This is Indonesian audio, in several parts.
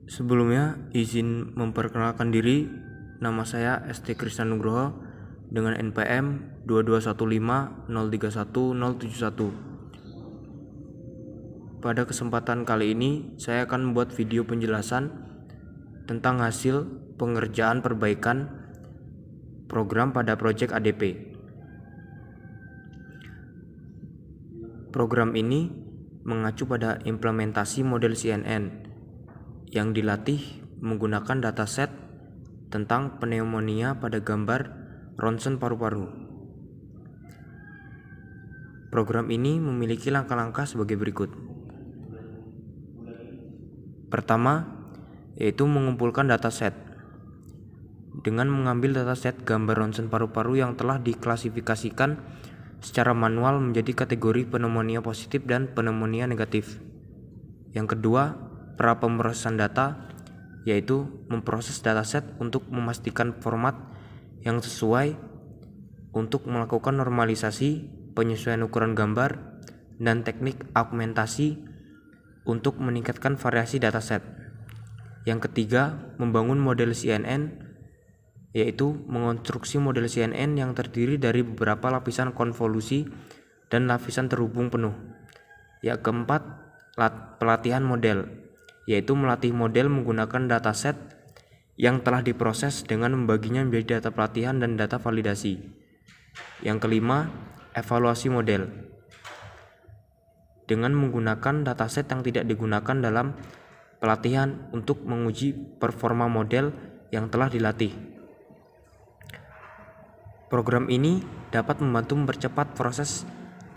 Sebelumnya, izin memperkenalkan diri. Nama saya ST Krisna Nugroho dengan NPM 221503171. Pada kesempatan kali ini, saya akan membuat video penjelasan tentang hasil pengerjaan perbaikan program pada proyek ADP. Program ini mengacu pada implementasi model CNN yang dilatih menggunakan dataset tentang pneumonia pada gambar ronsen paru-paru. Program ini memiliki langkah-langkah sebagai berikut. Pertama, yaitu mengumpulkan dataset. Dengan mengambil dataset gambar ronsen paru-paru yang telah diklasifikasikan secara manual menjadi kategori pneumonia positif dan pneumonia negatif. Yang kedua, pra pemrosesan data, yaitu memproses dataset untuk memastikan format yang sesuai untuk melakukan normalisasi, penyesuaian ukuran gambar, dan teknik augmentasi untuk meningkatkan variasi dataset. Yang ketiga, membangun model CNN, yaitu mengonstruksi model CNN yang terdiri dari beberapa lapisan konvolusi dan lapisan terhubung penuh. Yang keempat, pelatihan model, yaitu melatih model menggunakan dataset yang telah diproses dengan membaginya menjadi data pelatihan dan data validasi. Yang kelima, evaluasi model, dengan menggunakan dataset yang tidak digunakan dalam pelatihan untuk menguji performa model yang telah dilatih. Program ini dapat membantu mempercepat proses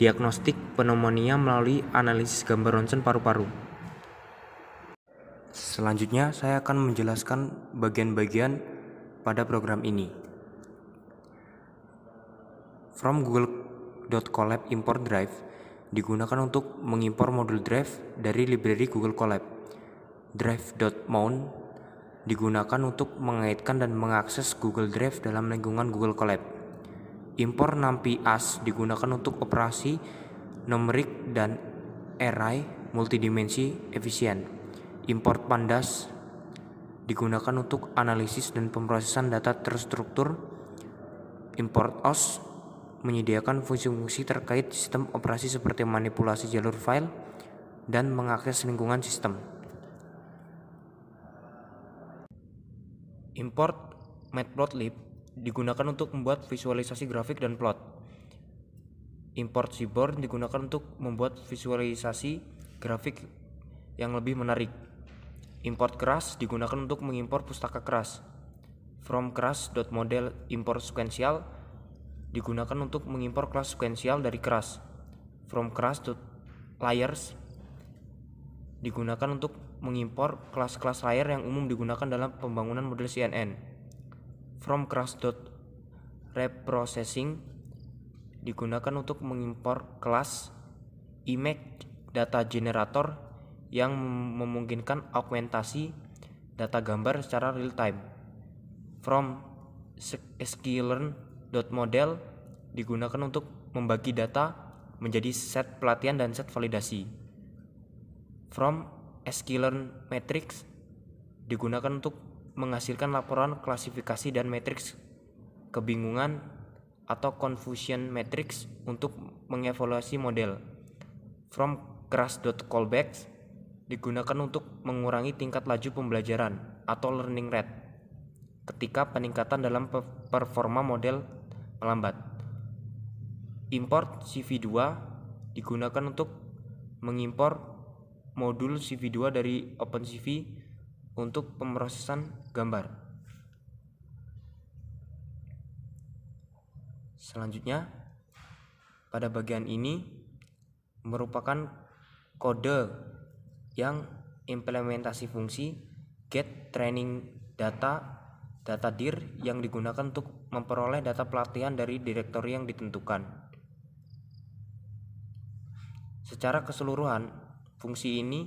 diagnostik pneumonia melalui analisis gambar ronsen paru-paru. Selanjutnya, saya akan menjelaskan bagian-bagian pada program ini. From Google.Colab import drive digunakan untuk mengimpor modul drive dari library Google Colab. Drive.mount digunakan untuk mengaitkan dan mengakses Google Drive dalam lingkungan Google Colab. Impor NumPy AS digunakan untuk operasi numerik dan array multidimensi efisien. Import Pandas digunakan untuk analisis dan pemrosesan data terstruktur. Import OS menyediakan fungsi-fungsi terkait sistem operasi seperti manipulasi jalur file dan mengakses lingkungan sistem. Import Matplotlib digunakan untuk membuat visualisasi grafik dan plot. Import Seaborn digunakan untuk membuat visualisasi grafik yang lebih menarik. Import Keras digunakan untuk mengimpor pustaka keras. From Keras.model import sequential digunakan untuk mengimpor kelas sekuensial dari keras. From Keras.layers digunakan untuk mengimpor kelas-kelas layer yang umum digunakan dalam pembangunan model CNN. From Keras.reprocessing digunakan untuk mengimpor kelas image data generator yang memungkinkan augmentasi data gambar secara real time. From sklearn.model digunakan untuk membagi data menjadi set pelatihan dan set validasi. From sklearn matrix digunakan untuk menghasilkan laporan klasifikasi dan matriks kebingungan atau confusion matrix untuk mengevaluasi model. From Keras.callbacks digunakan untuk mengurangi tingkat laju pembelajaran atau learning rate ketika peningkatan dalam performa model melambat. Import CV2 digunakan untuk mengimpor modul CV2 dari OpenCV untuk pemrosesan gambar. Selanjutnya, pada bagian ini merupakan kode yang implementasi fungsi get training data dir yang digunakan untuk memperoleh data pelatihan dari direktori yang ditentukan. Secara keseluruhan, fungsi ini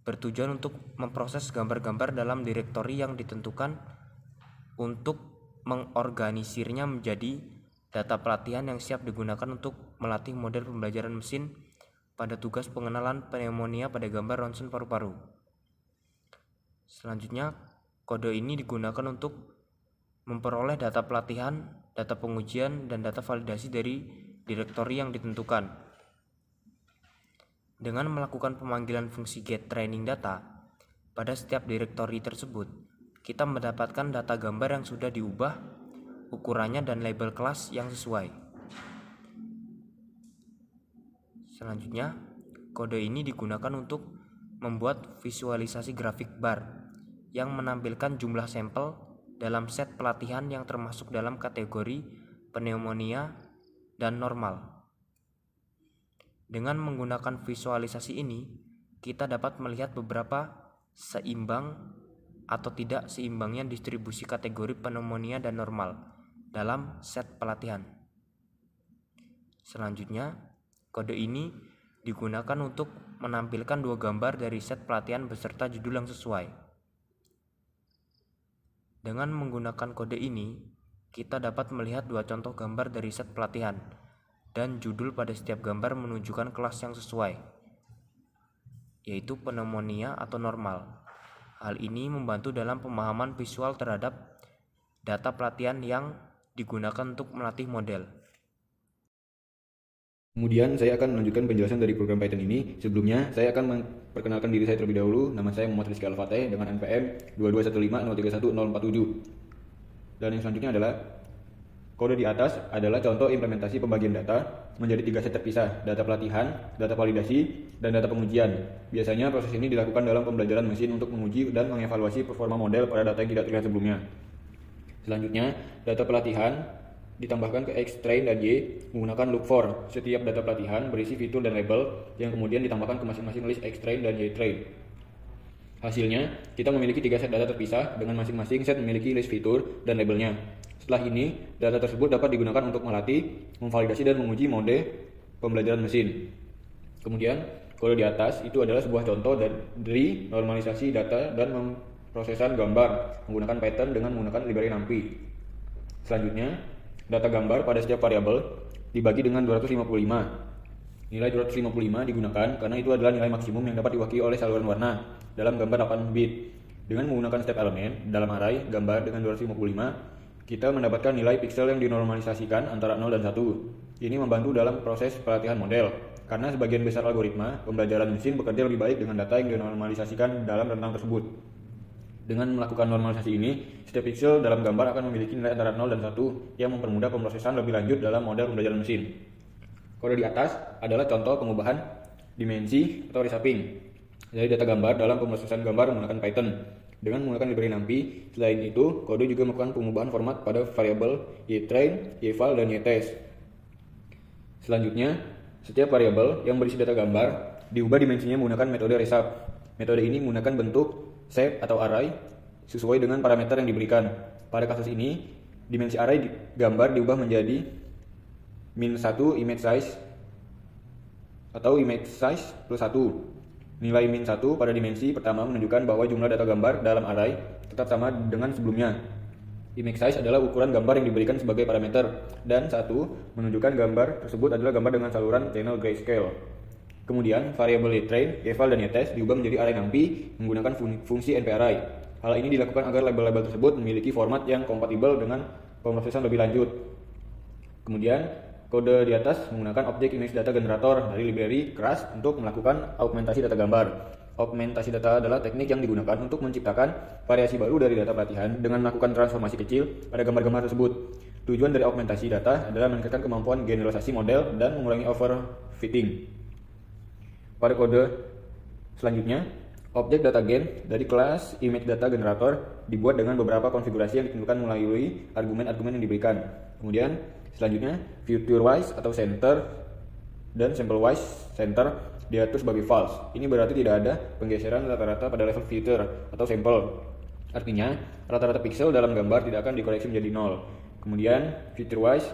bertujuan untuk memproses gambar-gambar dalam direktori yang ditentukan untuk mengorganisirnya menjadi data pelatihan yang siap digunakan untuk melatih model pembelajaran mesin pada tugas pengenalan pneumonia pada gambar ronsen paru-paru. Selanjutnya, kode ini digunakan untuk memperoleh data pelatihan, data pengujian, dan data validasi dari direktori yang ditentukan. Dengan melakukan pemanggilan fungsi getTrainingData pada setiap direktori tersebut, kita mendapatkan data gambar yang sudah diubah, ukurannya dan label kelas yang sesuai. Selanjutnya, kode ini digunakan untuk membuat visualisasi grafik bar yang menampilkan jumlah sampel dalam set pelatihan yang termasuk dalam kategori pneumonia dan normal. Dengan menggunakan visualisasi ini, kita dapat melihat beberapa seimbang atau tidak seimbangnya distribusi kategori pneumonia dan normal dalam set pelatihan. Selanjutnya, kode ini digunakan untuk menampilkan dua gambar dari set pelatihan beserta judul yang sesuai. Dengan menggunakan kode ini, kita dapat melihat dua contoh gambar dari set pelatihan, dan judul pada setiap gambar menunjukkan kelas yang sesuai, yaitu pneumonia atau normal. Hal ini membantu dalam pemahaman visual terhadap data pelatihan yang digunakan untuk melatih model. Kemudian saya akan melanjutkan penjelasan dari program Python ini. Sebelumnya, saya akan memperkenalkan diri saya terlebih dahulu. Nama saya Muhammad Rizky Al-Fateh dengan NPM 2215031 Dan yang selanjutnya adalah kode di atas adalah contoh implementasi pembagian data menjadi 3 set terpisah: data pelatihan, data validasi, dan data pengujian. Biasanya proses ini dilakukan dalam pembelajaran mesin untuk menguji dan mengevaluasi performa model pada data yang tidak terlihat sebelumnya. Selanjutnya, data pelatihan ditambahkan ke X, train, dan Y menggunakan loop for. Setiap data pelatihan berisi fitur dan label yang kemudian ditambahkan ke masing-masing list X train dan Y train. Hasilnya, kita memiliki 3 set data terpisah dengan masing-masing set memiliki list fitur dan labelnya. Setelah ini, data tersebut dapat digunakan untuk melatih, memvalidasi, dan menguji mode pembelajaran mesin. Kemudian, kode di atas itu adalah sebuah contoh dari normalisasi data dan pemrosesan gambar menggunakan Python dengan menggunakan library NumPy. Selanjutnya, data gambar pada setiap variabel dibagi dengan 255. Nilai 255 digunakan karena itu adalah nilai maksimum yang dapat diwakili oleh saluran warna dalam gambar 8 bit. Dengan menggunakan setiap elemen dalam array gambar dengan 255, kita mendapatkan nilai piksel yang dinormalisasikan antara 0 dan 1. Ini membantu dalam proses pelatihan model, karena sebagian besar algoritma pembelajaran mesin bekerja lebih baik dengan data yang dinormalisasikan dalam rentang tersebut. Dengan melakukan normalisasi ini, setiap piksel dalam gambar akan memiliki nilai antara 0 dan 1 yang mempermudah pemrosesan lebih lanjut dalam model pembelajaran mesin. Kode di atas adalah contoh pengubahan dimensi atau reshapping dari data gambar dalam pemrosesan gambar menggunakan Python dengan menggunakan library NumPy. Selain itu, kode juga melakukan pengubahan format pada variabel ytrain, yval, dan ytest. Selanjutnya, setiap variabel yang berisi data gambar diubah dimensinya menggunakan metode reshape. Metode ini menggunakan bentuk shape atau array sesuai dengan parameter yang diberikan. Pada kasus ini, dimensi array gambar diubah menjadi -1 image size atau image size plus 1. Nilai -1 pada dimensi pertama menunjukkan bahwa jumlah data gambar dalam array tetap sama dengan sebelumnya. Image size adalah ukuran gambar yang diberikan sebagai parameter, dan 1 menunjukkan gambar tersebut adalah gambar dengan saluran channel grayscale. Kemudian, variabel ytrain, yval, dan ytest diubah menjadi array NumPy menggunakan fungsi nparray. Hal ini dilakukan agar label-label tersebut memiliki format yang kompatibel dengan pemrosesan lebih lanjut. Kemudian, kode di atas menggunakan objek image data generator dari library Crush untuk melakukan augmentasi data gambar. Augmentasi data adalah teknik yang digunakan untuk menciptakan variasi baru dari data pelatihan dengan melakukan transformasi kecil pada gambar-gambar tersebut. Tujuan dari augmentasi data adalah meningkatkan kemampuan generalisasi model dan mengurangi overfitting. Pada kode selanjutnya, objek data gen dari kelas image data generator dibuat dengan beberapa konfigurasi yang ditentukan melalui argumen-argumen yang diberikan. Kemudian, selanjutnya, future wise atau center dan sample wise center diatur sebagai false. Ini berarti tidak ada penggeseran rata-rata pada level future atau sampel. Artinya, rata-rata pixel dalam gambar tidak akan dikoreksi menjadi 0. Kemudian, future wise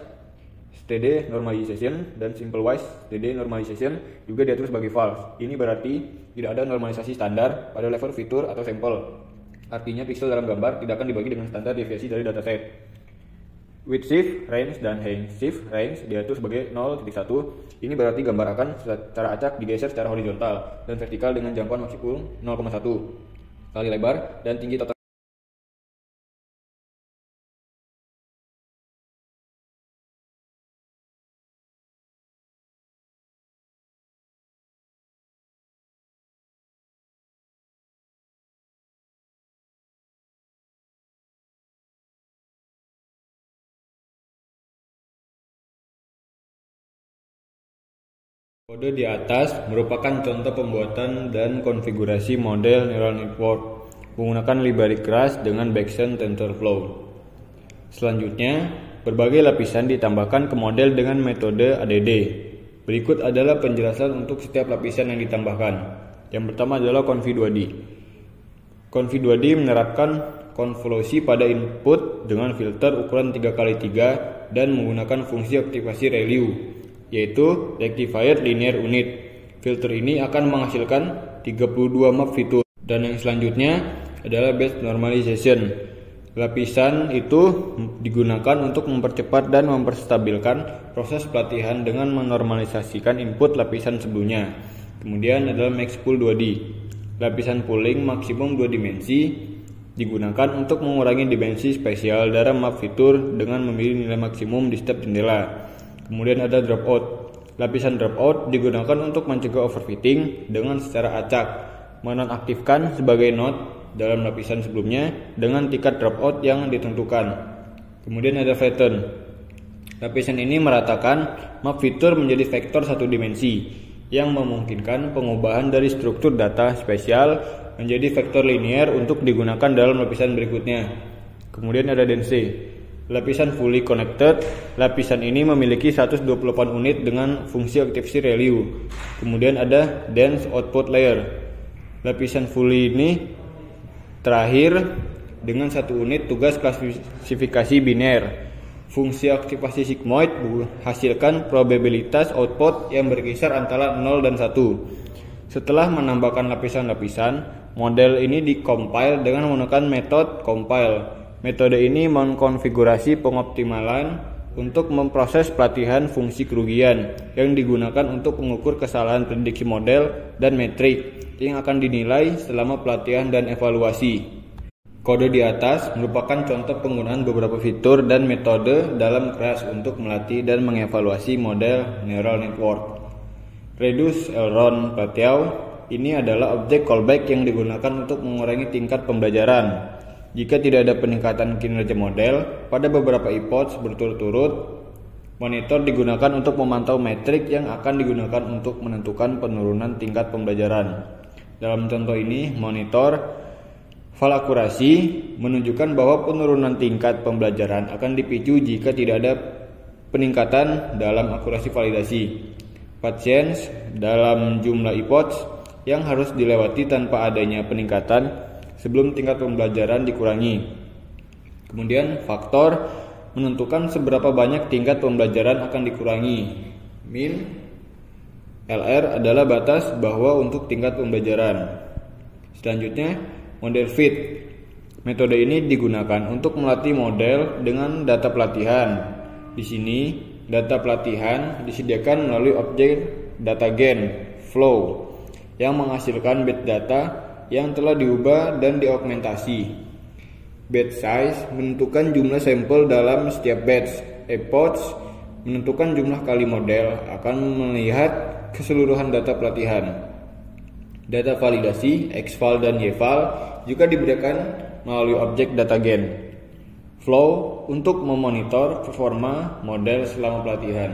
std normalization dan simple wise std normalization juga diatur sebagai false. Ini berarti tidak ada normalisasi standar pada level fitur atau sampel. Artinya pixel dalam gambar tidak akan dibagi dengan standar deviasi dari dataset. Width shift range dan height shift range diatur sebagai 0.1. Ini berarti gambar akan secara acak digeser secara horizontal dan vertikal dengan jangkauan maksimum 0,1. kali lebar, dan tinggi total. Kode di atas merupakan contoh pembuatan dan konfigurasi model neural network menggunakan library keras dengan Bayesian TensorFlow. Selanjutnya, berbagai lapisan ditambahkan ke model dengan metode ADD. Berikut adalah penjelasan untuk setiap lapisan yang ditambahkan. Yang pertama adalah Conv2D. Conv2D menerapkan konvolusi pada input dengan filter ukuran 3x3 dan menggunakan fungsi optimasi ReLU, yaitu Rectified Linear Unit. Filter ini akan menghasilkan 32 map fitur. Dan yang selanjutnya adalah Batch Normalization. Lapisan itu digunakan untuk mempercepat dan memperstabilkan proses pelatihan dengan menormalisasikan input lapisan sebelumnya. Kemudian adalah Maxpool 2D. Lapisan pooling maksimum 2 dimensi digunakan untuk mengurangi dimensi spesial dalam map fitur dengan memilih nilai maksimum di setiap jendela. Kemudian ada dropout. Lapisan dropout digunakan untuk mencegah overfitting dengan secara acak, menonaktifkan sebagai node dalam lapisan sebelumnya dengan tingkat dropout yang ditentukan. Kemudian ada flatten. Lapisan ini meratakan map fitur menjadi vektor satu dimensi yang memungkinkan pengubahan dari struktur data spesial menjadi vektor linear untuk digunakan dalam lapisan berikutnya. Kemudian ada dense. Lapisan fully connected. Lapisan ini memiliki 128 unit dengan fungsi optimasi ReLU. Kemudian ada dense output layer. Lapisan fully ini terakhir dengan 1 unit tugas klasifikasi biner. Fungsi aktivasi sigmoid menghasilkan probabilitas output yang berkisar antara 0 dan 1. Setelah menambahkan lapisan-lapisan, model ini dikompil dengan menggunakan metode compile. Metode ini mengkonfigurasi pengoptimalan untuk memproses pelatihan fungsi kerugian yang digunakan untuk mengukur kesalahan prediksi model dan metrik yang akan dinilai selama pelatihan dan evaluasi. Kode di atas merupakan contoh penggunaan beberapa fitur dan metode dalam kelas untuk melatih dan mengevaluasi model neural network. Reduce Elron Plateau ini adalah objek callback yang digunakan untuk mengurangi tingkat pembelajaran. Jika tidak ada peningkatan kinerja model pada beberapa epoch berturut-turut, monitor digunakan untuk memantau metrik yang akan digunakan untuk menentukan penurunan tingkat pembelajaran. Dalam contoh ini, monitor val akurasi menunjukkan bahwa penurunan tingkat pembelajaran akan dipicu jika tidak ada peningkatan dalam akurasi validasi. Patience dalam jumlah epoch yang harus dilewati tanpa adanya peningkatan sebelum tingkat pembelajaran dikurangi. Kemudian faktor menentukan seberapa banyak tingkat pembelajaran akan dikurangi. Min LR adalah batas bawah untuk tingkat pembelajaran. Selanjutnya, model fit. Metode ini digunakan untuk melatih model dengan data pelatihan. Di sini, data pelatihan disediakan melalui objek DataGen flow yang menghasilkan batch data yang telah diubah dan diaugmentasi. Batch size menentukan jumlah sampel dalam setiap batch. Epoch menentukan jumlah kali model akan melihat keseluruhan data pelatihan. Data validasi, xval dan yval juga diberikan melalui objek DataGen flow untuk memonitor performa model selama pelatihan.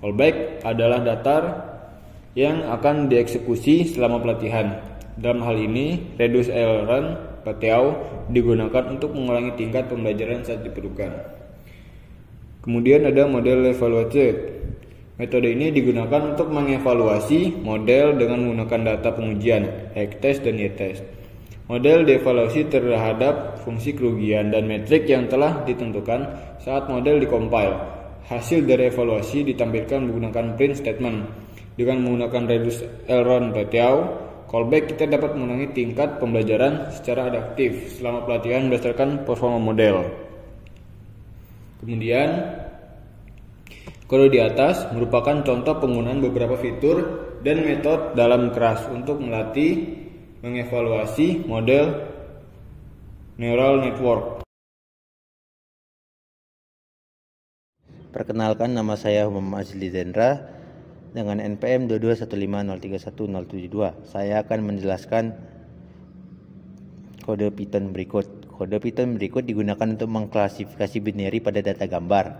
Callback adalah datar yang akan dieksekusi selama pelatihan. Dalam hal ini, Reduce Elron Plateau digunakan untuk mengurangi tingkat pembelajaran saat diperlukan. Kemudian ada model evaluated. Metode ini digunakan untuk mengevaluasi model dengan menggunakan data pengujian, X-test dan Y-test. Model dievaluasi terhadap fungsi kerugian dan metrik yang telah ditentukan saat model dikompil. Hasil dari evaluasi ditampilkan menggunakan print statement. Dengan menggunakan Reduce Elron Plateau, callback kita dapat mengurangi tingkat pembelajaran secara adaptif selama pelatihan berdasarkan performa model. Kemudian, kode di atas merupakan contoh penggunaan beberapa fitur dan metode dalam kelas untuk melatih, mengevaluasi model Neural network. Perkenalkan, nama saya Muhammad Azli Zendra dengan NPM 22150311072. Saya akan menjelaskan kode Python berikut. Kode Python berikut digunakan untuk mengklasifikasi binary pada data gambar.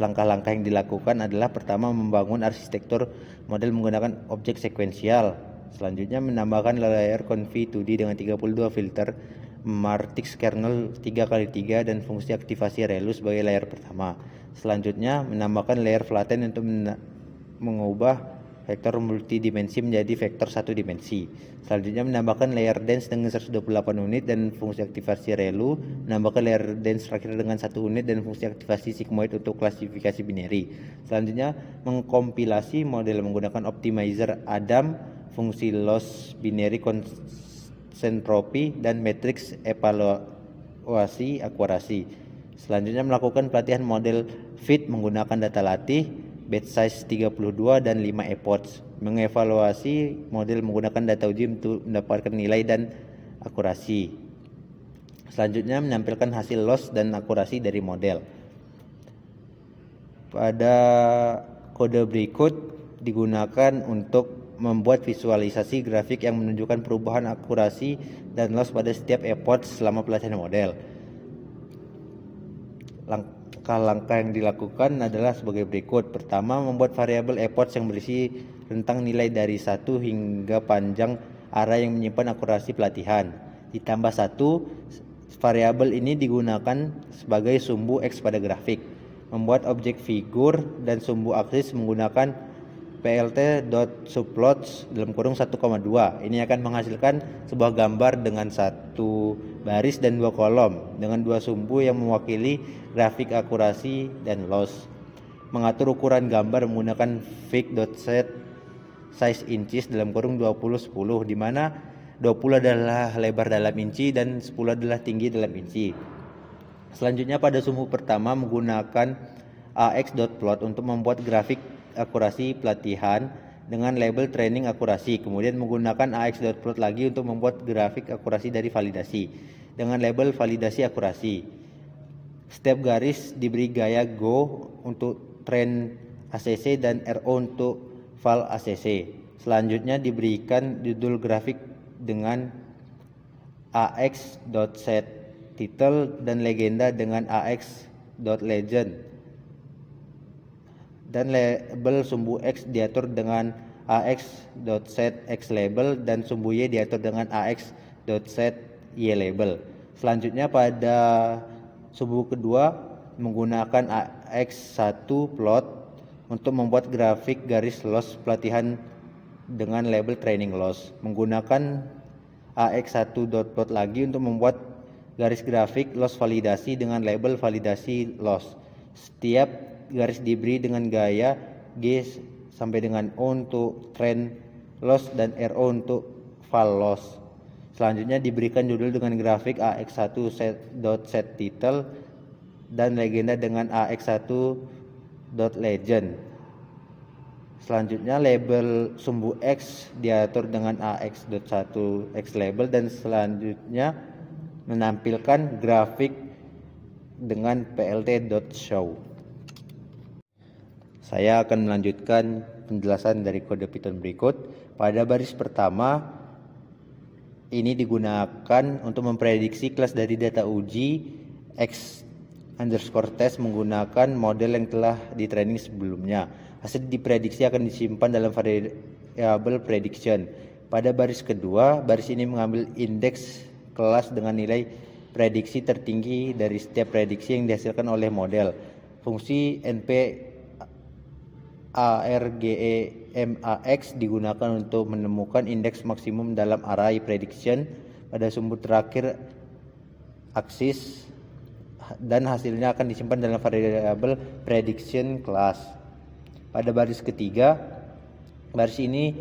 Langkah-langkah yang dilakukan adalah pertama membangun arsitektur model menggunakan objek sekuensial. Selanjutnya menambahkan layer conv 2D dengan 32 filter, matrix kernel 3x3 dan fungsi aktivasi relu sebagai layer pertama. Selanjutnya menambahkan layer flatten untuk mengubah vektor multidimensi menjadi vektor satu dimensi. Selanjutnya menambahkan layer dense dengan 128 unit dan fungsi aktivasi relu, menambahkan layer dense terakhir dengan 1 unit dan fungsi aktivasi sigmoid untuk klasifikasi binary. Selanjutnya mengkompilasi model menggunakan optimizer Adam, fungsi loss binary concentropy dan matriks evaluasi akurasi. Selanjutnya melakukan pelatihan model fit menggunakan data latih, batch size 32 dan 5 epochs. Mengevaluasi model menggunakan data uji untuk mendapatkan nilai dan akurasi. Selanjutnya menampilkan hasil loss dan akurasi dari model. Pada kode berikut digunakan untuk membuat visualisasi grafik yang menunjukkan perubahan akurasi dan loss pada setiap epoch selama pelatihan model. Langkah-langkah yang dilakukan adalah sebagai berikut. Pertama, membuat variabel epoch yang berisi rentang nilai dari 1 hingga panjang array yang menyimpan akurasi pelatihan. Ditambah 1, variabel ini digunakan sebagai sumbu X pada grafik. Membuat objek figur dan sumbu aksis menggunakan plt.subplots dalam kurung 1,2. Ini akan menghasilkan sebuah gambar dengan 1 baris dan 2 kolom dengan 2 sumbu yang mewakili grafik akurasi dan loss. Mengatur ukuran gambar menggunakan fig.set size inches dalam kurung 2010, di mana 20 adalah lebar dalam inci dan 10 adalah tinggi dalam inci. Selanjutnya pada sumbu pertama menggunakan ax.plot untuk membuat grafik akurasi pelatihan dengan label training akurasi. Kemudian menggunakan ax.plot lagi untuk membuat grafik akurasi dari validasi dengan label validasi akurasi. Setiap garis diberi gaya Go untuk train ACC dan RO untuk val ACC. Selanjutnya diberikan judul grafik dengan ax.setTitle dan legenda dengan ax.legend. Dan label sumbu X diatur dengan ax.setXlabel dan sumbu Y diatur dengan ax.setYlabel. Selanjutnya pada sumbu kedua menggunakan ax1plot untuk membuat grafik garis loss pelatihan dengan label training loss. Menggunakan ax1.plot lagi untuk membuat garis grafik loss validasi dengan label validasi loss. Setiap garis diberi dengan gaya G sampai dengan O untuk trend loss dan RO untuk val loss. Selanjutnya diberikan judul dengan grafik ax1.setTitle dan legenda dengan ax1.legend. Selanjutnya label sumbu X diatur dengan ax.1xlabel dan selanjutnya menampilkan grafik dengan plt.show. Saya akan melanjutkan penjelasan dari kode Python berikut. Pada baris pertama, ini digunakan untuk memprediksi kelas dari data uji x_test menggunakan model yang telah di-training sebelumnya. Hasil diprediksi akan disimpan dalam variabel prediction. Pada baris kedua, baris ini mengambil indeks kelas dengan nilai prediksi tertinggi dari setiap prediksi yang dihasilkan oleh model. Fungsi np argmax digunakan untuk menemukan indeks maksimum dalam array prediction pada sumbu terakhir aksis dan hasilnya akan disimpan dalam variabel prediction class. Pada baris ketiga, baris ini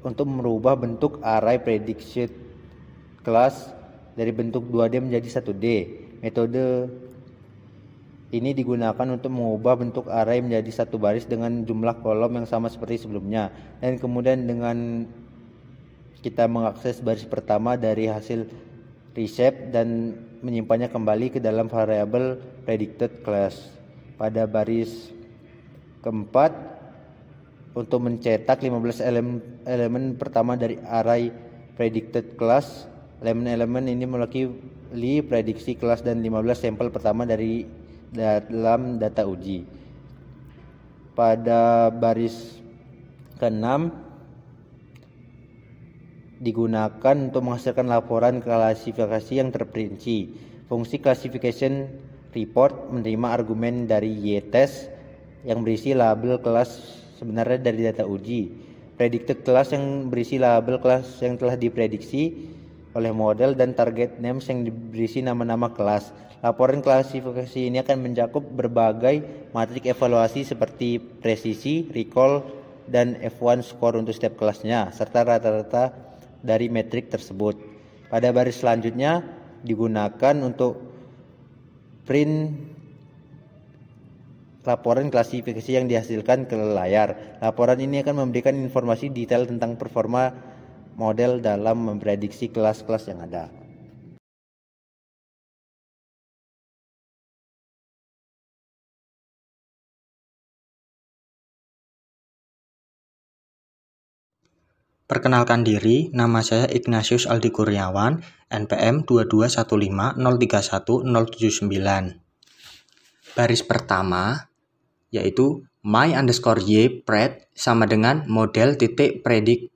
untuk merubah bentuk array prediction class dari bentuk 2D menjadi 1D. Metode ini digunakan untuk mengubah bentuk array menjadi satu baris dengan jumlah kolom yang sama seperti sebelumnya. Dan kemudian dengan kita mengakses baris pertama dari hasil reshape dan menyimpannya kembali ke dalam variabel predicted class. Pada baris keempat, untuk mencetak 15 elemen pertama dari array predicted class, elemen-elemen ini mewakili prediksi kelas dan 15 sampel pertama dari dalam data uji. Pada baris ke-6 digunakan untuk menghasilkan laporan klasifikasi yang terperinci. Fungsi classification report menerima argumen dari y-test yang berisi label kelas sebenarnya dari data uji. Predicted class yang berisi label kelas yang telah diprediksi oleh model dan target names yang berisi nama-nama kelas. Laporan klasifikasi ini akan mencakup berbagai matrik evaluasi seperti presisi, recall, dan F1 score untuk setiap kelasnya, serta rata-rata dari metrik tersebut. Pada baris selanjutnya digunakan untuk print laporan klasifikasi yang dihasilkan ke layar. Laporan ini akan memberikan informasi detail tentang performa model dalam memprediksi kelas-kelas yang ada. Perkenalkan diri, nama saya Ignatius Aldi Kurniawan, NPM 22150310079. Baris pertama yaitu my_y_pred sama dengan model.predict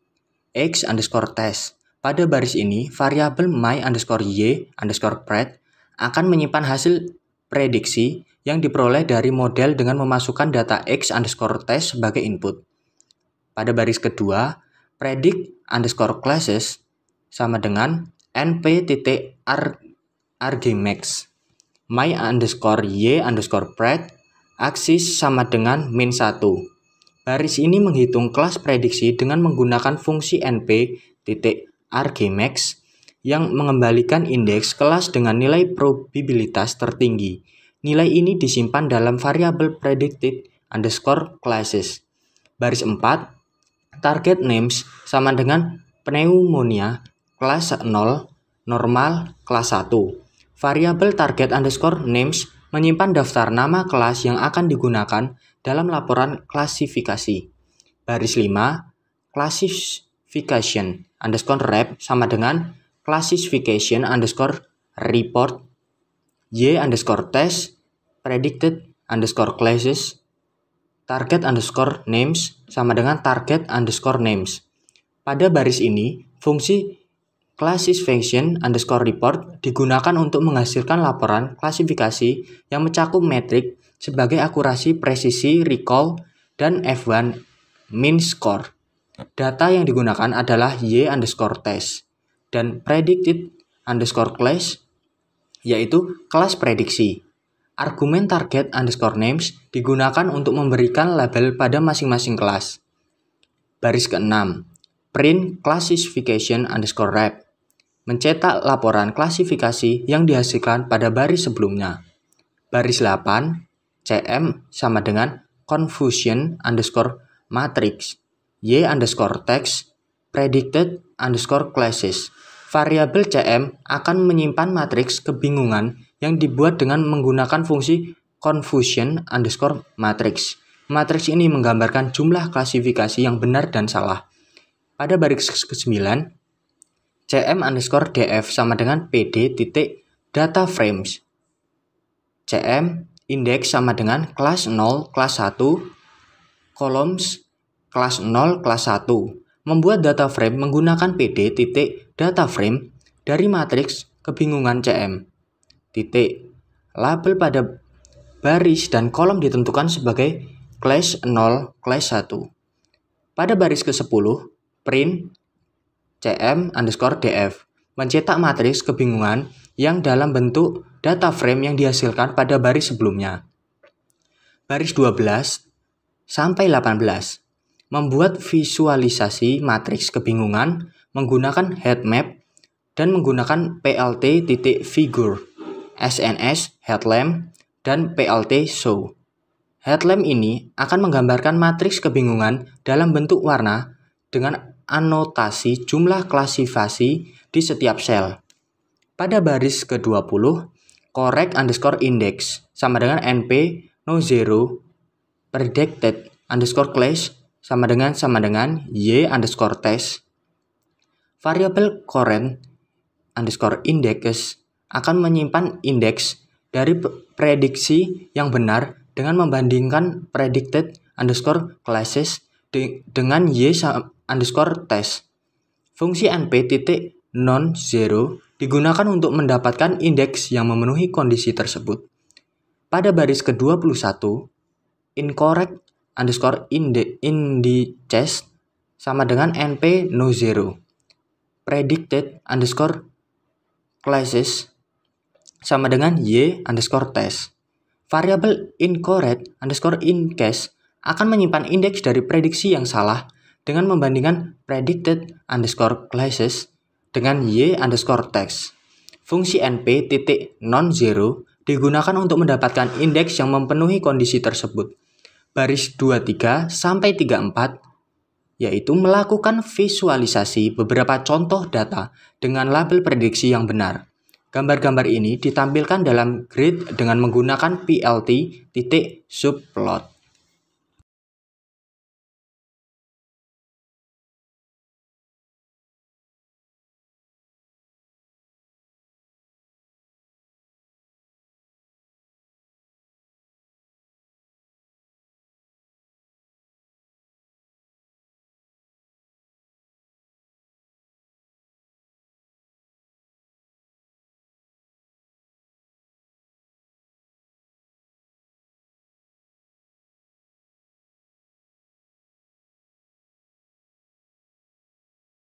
x_test. Pada baris ini, variabel my_y_pred akan menyimpan hasil prediksi yang diperoleh dari model dengan memasukkan data x_test sebagai input. Pada baris kedua, predict_classes sama dengan np.argmax. my_y_pred aksis sama dengan min1. Baris ini menghitung kelas prediksi dengan menggunakan fungsi np.argmax yang mengembalikan indeks kelas dengan nilai probabilitas tertinggi. Nilai ini disimpan dalam variabel predicted_classes. Baris 4, target names sama dengan pneumonia kelas 0, normal kelas 1. Variabel target_names menyimpan daftar nama kelas yang akan digunakan dalam laporan klasifikasi. Baris 5, classification_rep sama dengan classification_report y_test predicted_classes target_names sama dengan target_names. Pada baris ini, fungsi classification_report digunakan untuk menghasilkan laporan klasifikasi yang mencakup metrik sebagai akurasi, presisi, recall, dan F1 min score. Data yang digunakan adalah y_test dan predicted_class yaitu kelas prediksi. Argumen target_names digunakan untuk memberikan label pada masing-masing kelas. Baris ke-6, print classification_rep mencetak laporan klasifikasi yang dihasilkan pada baris sebelumnya. Baris 8, CM sama dengan confusion_matrix y_text predicted_classes. Variabel CM akan menyimpan matriks kebingungan yang dibuat dengan menggunakan fungsi confusion_matrix. Matriks ini menggambarkan jumlah klasifikasi yang benar dan salah. Pada baris ke-9, cm_df sama dengan pd.dataframes. cm indeks sama dengan kelas 0, kelas 1, columns kelas 0, kelas 1. Membuat data frame menggunakan pd.dataframe dari matriks kebingungan cm. Label pada baris dan kolom ditentukan sebagai class 0, class 1. Pada baris ke-10, print cm_df mencetak matriks kebingungan yang dalam bentuk data frame yang dihasilkan pada baris sebelumnya. Baris 12 sampai 18 membuat visualisasi matriks kebingungan menggunakan headmap dan menggunakan plt.figure, SNS headlamp, dan plt show. Headlamp ini akan menggambarkan matriks kebingungan dalam bentuk warna dengan anotasi jumlah klasifikasi di setiap sel. Pada baris ke-20, correct underscore index sama dengan np no zero predicted underscore class sama dengan y underscore test. Variabel current underscore index akan menyimpan indeks dari prediksi yang benar dengan membandingkan predicted underscore classes dengan y underscore test. Fungsi np titik non-zero digunakan untuk mendapatkan indeks yang memenuhi kondisi tersebut. Pada baris ke-21, incorrect underscore indices sama dengan np no zero. Predicted underscore classes sama dengan y underscore test. Variabel incorrect underscore incase akan menyimpan indeks dari prediksi yang salah dengan membandingkan predicted underscore classes dengan y underscore test. Fungsi np titik non-zero digunakan untuk mendapatkan indeks yang memenuhi kondisi tersebut. Baris 23 sampai 34 yaitu melakukan visualisasi beberapa contoh data dengan label prediksi yang benar. Gambar-gambar ini ditampilkan dalam grid dengan menggunakan plt titik subplot.